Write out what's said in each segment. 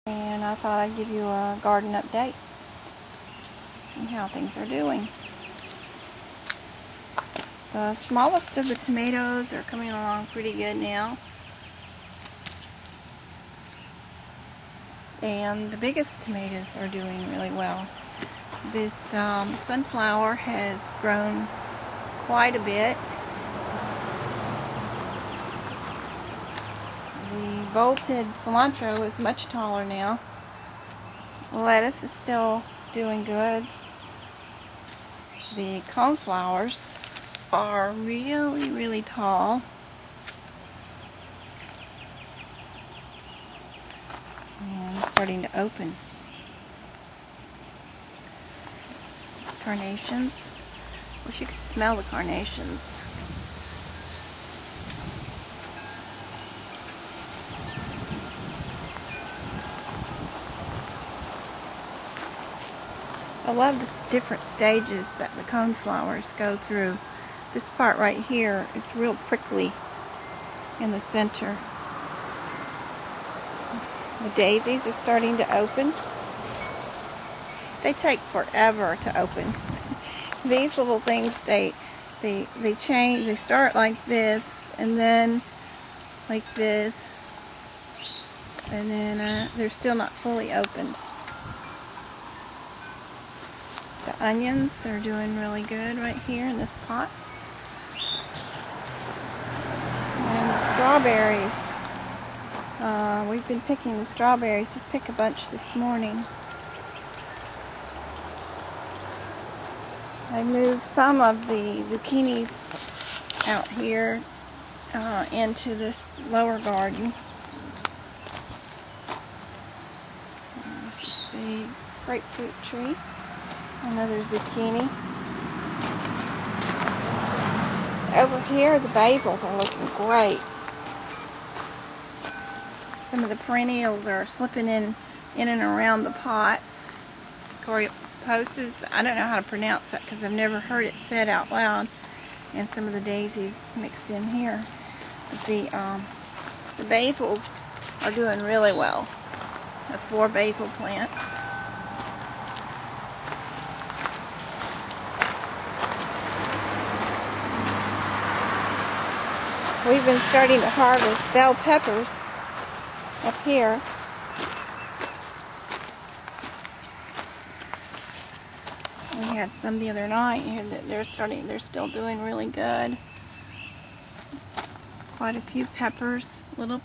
And I thought I'd give you a garden update and how things are doing. The smallest of the tomatoes are coming along pretty good now. And the biggest tomatoes are doing really well. This sunflower has grown quite a bit. The bolted cilantro is much taller now. Lettuce is still doing good. The coneflowers are really tall. And starting to open. Carnations. Wish you could smell the carnations. I love the different stages that the coneflowers go through. This part right here is real prickly in the center. The daisies are starting to open. They take forever to open. These little things, they change. They start like this, and then like this, and then they're still not fully opened. The onions are doing really good right here in this pot. And the strawberries. We've been picking the strawberries. Just pick a bunch this morning. I moved some of the zucchinis out here into this lower garden. This is the grapefruit tree. Another zucchini. Over here, the basils are looking great. Some of the perennials are slipping in and around the pots. Coreopsis, I don't know how to pronounce that because I've never heard it said out loud. And some of the daisies mixed in here. But the basils are doing really well. I have 4 basil plants. We've been starting to harvest bell peppers up here. We had some the other night here that they're still doing really good. Quite a few peppers, little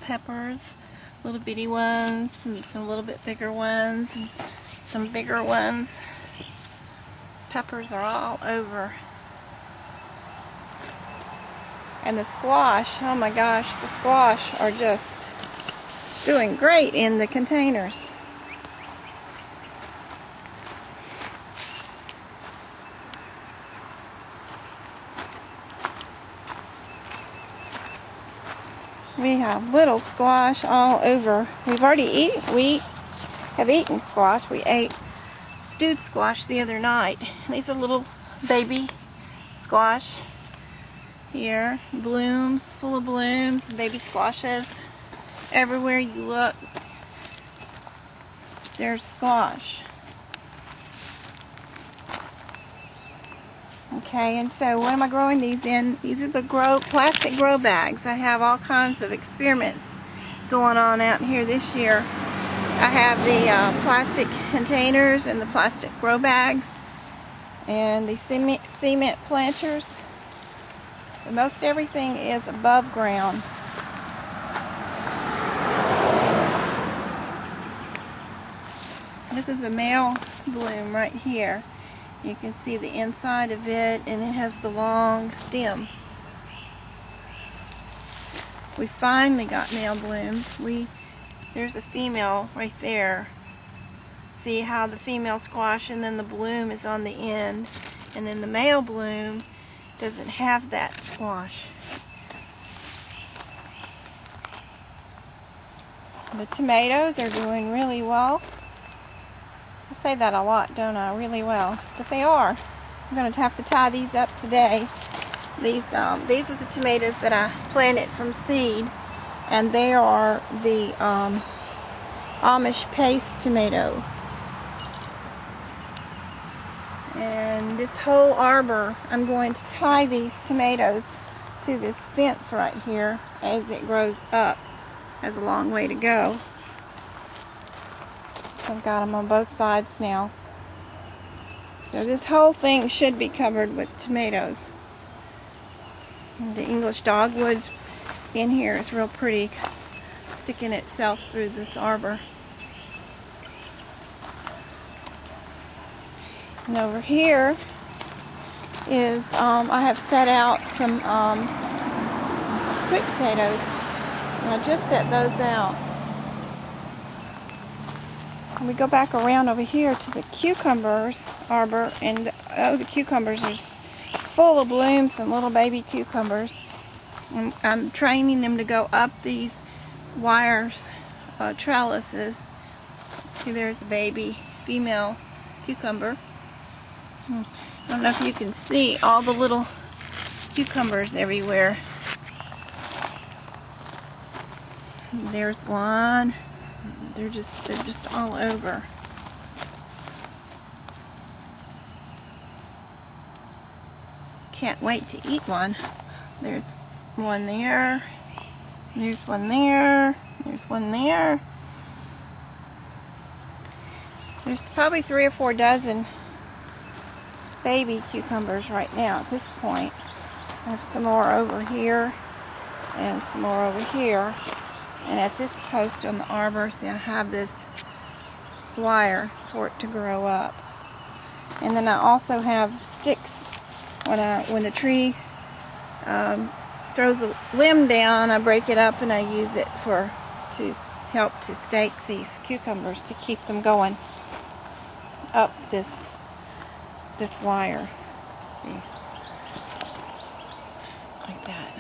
bitty ones, and some little bit bigger ones, and some bigger ones. Peppers are all over. And the squash, oh my gosh, the squash are just doing great in the containers. We have little squash all over. We've already have eaten squash. We ate stewed squash the other night. These are little baby squash. Here, blooms, full of blooms, baby squashes. Everywhere you look, there's squash. Okay, and so what am I growing these in? These are the plastic grow bags. I have all kinds of experiments going on out here this year. I have the plastic containers and the plastic grow bags and the cement planters. Most everything is above ground. This is a male bloom right here. You can see the inside of it, and it has the long stem. We finally got male blooms. There's a female right there. See how the female squash and then the bloom is on the end, and then the male bloom doesn't have that squash. The tomatoes are doing really well. I say that a lot, don't I? Really well. But they are. I'm going to have to tie these up today. These are the tomatoes that I planted from seed, and they are the Amish paste tomato. And this whole arbor, I'm going to tie these tomatoes to this fence right here as it grows up. Has a long way to go. I've got them on both sides now. So this whole thing should be covered with tomatoes. And the English dogwood in here is real pretty, sticking itself through this arbor. And over here is, I have set out some sweet potatoes. And I just set those out. And we go back around over here to the cucumbers arbor, and oh, the cucumbers are full of blooms and little baby cucumbers. And I'm training them to go up these wires, trellises. See, there's a baby female cucumber. I don't know if you can see all the little cucumbers everywhere. There's one. They're just all over. Can't wait to eat one. There's one there. There's one there. There's one there. There's probably 3 or 4 dozen baby cucumbers right now at this point. I have some more over here and some more over here. And at this post on the arbor, see, I have this wire for it to grow up. And then I also have sticks. When the tree throws a limb down, I break it up and I use it to help to stake these cucumbers to keep them going up this wire. See? Like that.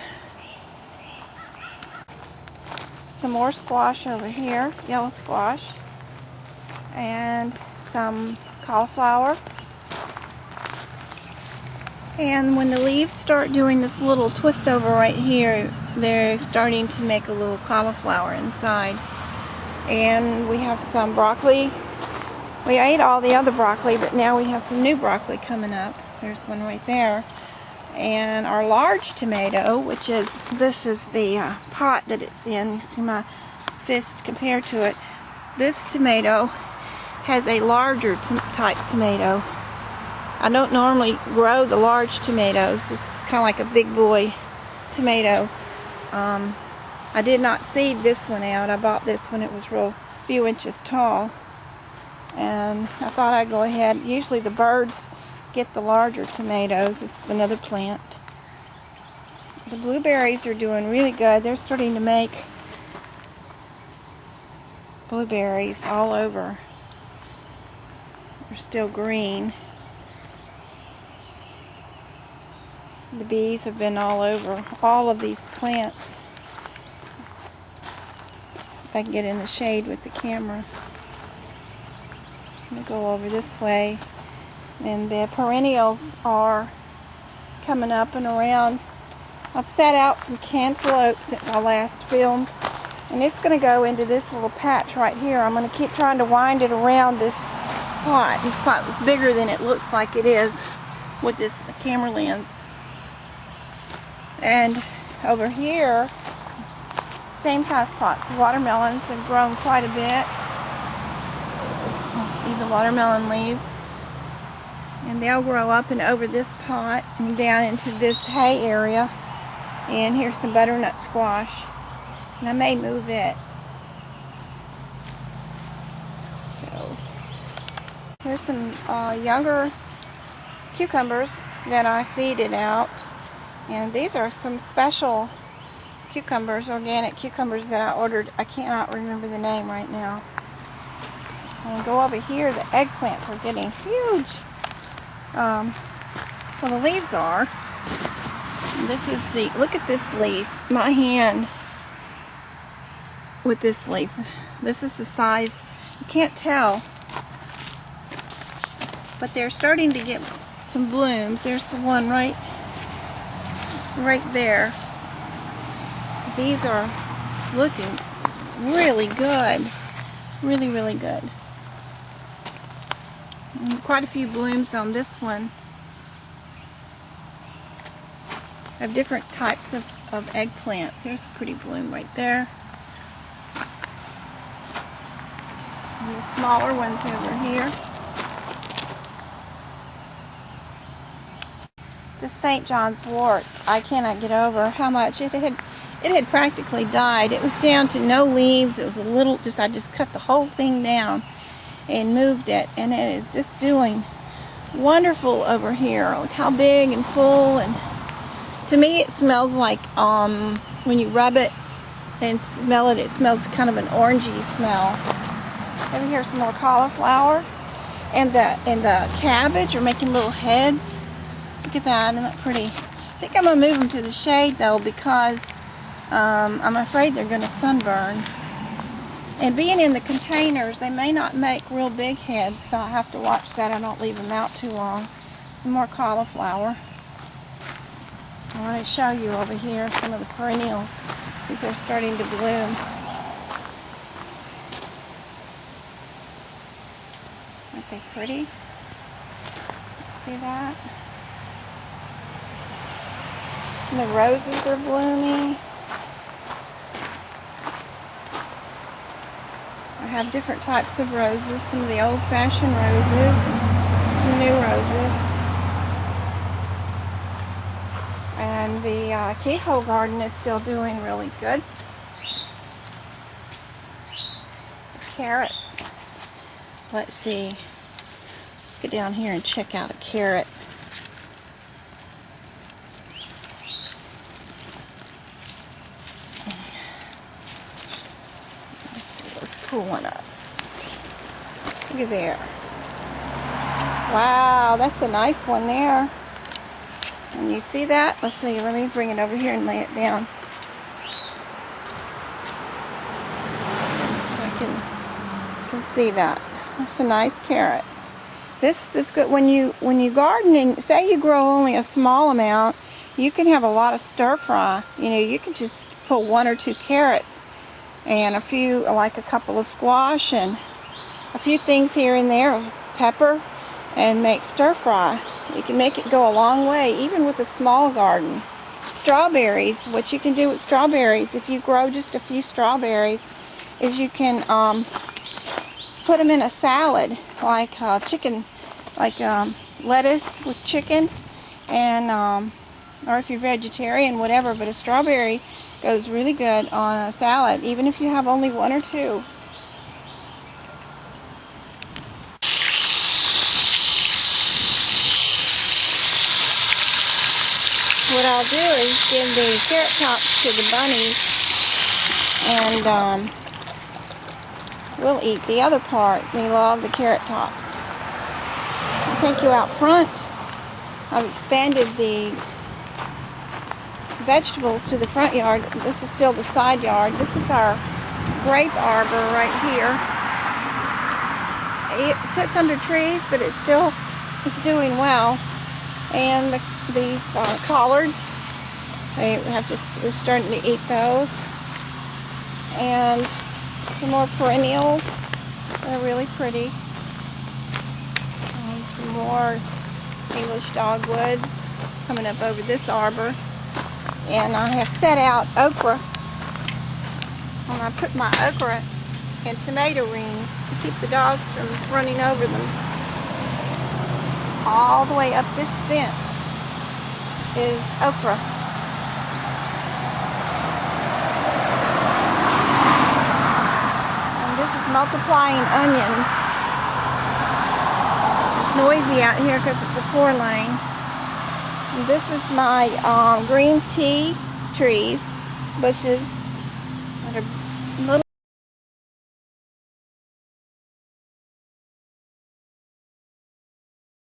Some more squash over here, yellow squash, and some cauliflower. And when the leaves start doing this little twist over right here, they're starting to make a little cauliflower inside. And we have some broccoli. We ate all the other broccoli, but now we have some new broccoli coming up. There's one right there. And our large tomato, this is the pot that it's in. You see my fist compared to it. This tomato has a larger type tomato. I don't normally grow the large tomatoes. This is kind of like a big boy tomato. I did not seed this one out. I bought this when it was a few inches tall. And I thought I'd go ahead. Usually the birds get the larger tomatoes. This is another plant. The blueberries are doing really good. They're starting to make blueberries all over. They're still green. The bees have been all over all of these plants. If I can get in the shade with the camera. I'm going to go over this way. And the perennials are coming up and around. I've set out some cantaloupes that I last filmed. And it's going to go into this little patch right here. I'm going to keep trying to wind it around this pot. This pot is bigger than it looks like it is with this camera lens. And over here, same size pots. Watermelons have grown quite a bit. See the watermelon leaves. And they'll grow up and over this pot and down into this hay area. And here's some butternut squash. And I may move it. So here's some younger cucumbers that I seeded out. And these are some special cucumbers, organic cucumbers that I ordered. I cannot remember the name right now. And go over here, the eggplants are getting huge. Well, the leaves are. This is look at this leaf. My hand with this leaf. This is the size. You can't tell. But they're starting to get some blooms. There's the one right there. These are looking really good. Really, really good. And quite a few blooms on this one. I have different types of eggplants. There's a pretty bloom right there. And the smaller ones over here. The St. John's wort, I cannot get over how much it had practically died. It was down to no leaves. It was a little, I just cut the whole thing down and moved it, and it is just doing wonderful over here. Look how big and full, and to me it smells like when you rub it and smell it, it smells kind of an orangey smell. Over here some more cauliflower, and the cabbage are making little heads. Look at that, isn't that pretty? I think I'm going to move them to the shade though, because I'm afraid they're going to sunburn. And being in the containers, they may not make real big heads, so I have to watch that I don't leave them out too long. Some more cauliflower. I want to show you over here some of the perennials. These are starting to bloom. Aren't they pretty? See that? And the roses are blooming. I have different types of roses, some of the old-fashioned roses, some new roses. And the keyhole garden is still doing really good. The carrots. Let's see. Let's get down here and check out a carrot. Pull one up. Look at there. Wow, that's a nice one there. And you see that? Let's see, let me bring it over here and lay it down. So I can see that. That's a nice carrot. This is good when you garden and say you grow only a small amount, you can have a lot of stir fry. You know, you can just put 1 or 2 carrots and a few, like a couple of squash and a few things here and there, pepper, and make stir fry. You can make it go a long way, even with a small garden. Strawberries, what you can do with strawberries, if you grow just a few strawberries, is you can put them in a salad, like chicken, like lettuce with chicken, and or if you're vegetarian, whatever, but a strawberry goes really good on a salad, even if you have only 1 or 2. What I'll do is give the carrot tops to the bunnies, and we'll eat the other part. They love the carrot tops. I'll take you out front. I've expanded the vegetables to the front yard. This is still the side yard. This is our grape arbor right here. It sits under trees, but it still is doing well. And these collards, we're starting to eat those. And some more perennials. They're really pretty. And some more English dogwoods coming up over this arbor. And I have set out okra, and I put my okra in tomato rings to keep the dogs from running over them. All the way up this fence is okra. And this is multiplying onions. It's noisy out here because it's a 4-lane. This is my green tea trees, bushes that are little